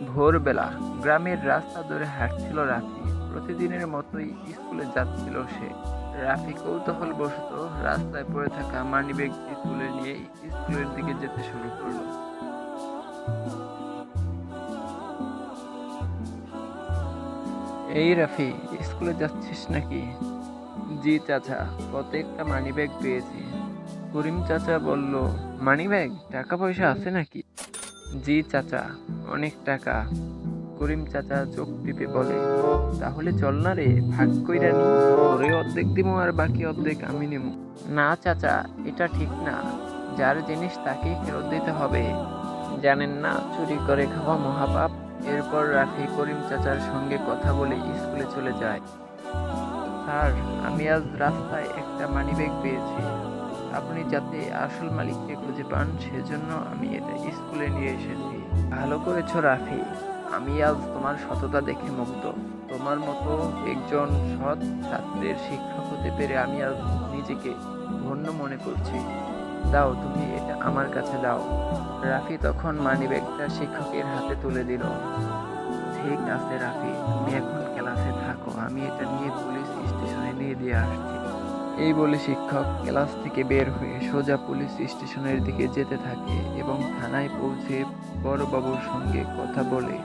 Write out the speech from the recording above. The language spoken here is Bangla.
ভোরবেলা গ্রামের রাস্তা ধরে হাঁটছিল রাফি। প্রতিদিনের মতোই স্কুলে যাচ্ছিল সে। রাফি কৌতূহলবশত রাস্তায় পড়ে থাকা মানিব্যাগটি তুলে নিয়ে স্কুলের দিকে যেতে শুরু করলো। এই রাফি, স্কুলে যাচ্ছিস নাকি? জি চাচা, কত একটা মানিব্যাগ পেয়েছি। করিম চাচা বলল, মানিব্যাগ? টাকা পয়সা আছে নাকি? জি চাচা, অনেক টাকা। করিম চাচা চোখ টিপে বলে, তাহলে চল না রে, ভাগ কইরা নি। তোরে অর্ধেক দিমু আর বাকি অর্ধেক আমি নিমু। না চাচা, এটা ঠিক না। যার জিনিস তাকেই ফেরত দিতে হবে। জানেন না, চুরি করে খাওয়া মহাপাপ। এরপর রাফি করিম চাচার সঙ্গে কথা বলে স্কুলে চলে যায়। স্যার, আমি আজ রাস্তায় একটা মানিব্যাগ পেয়েছি। আপনি যাতে আসল মালিককে খুঁজে পান সেজন্য আমি এটা স্কুলে নিয়ে এসেছি। ভালো করেছো রাফি, আমি আজ তোমার সততা দেখে মুগ্ধ। তোমার মতো একজন সৎ ছাত্রের শিক্ষক হতে পেরে আমি আজ নিজেকে ধন্য মনে করছি। দাও, তুমি এটা আমার কাছে দাও। রাফি তখন মানিব্যাগটা শিক্ষকের হাতে তুলে দিল। ঠিক আছে রাফি, তুমি এখন ক্লাসে থাকো, আমি এটা নিয়ে পুলিশ স্টেশনে নিয়ে দিয়ে আসছি। এই বলে শিক্ষক ক্লাস থেকে বের হয়ে সোজা পুলিশ স্টেশনের দিকে যেতে থাকে এবং থানায় পৌঁছে বড়বাবুর সঙ্গে কথা বলে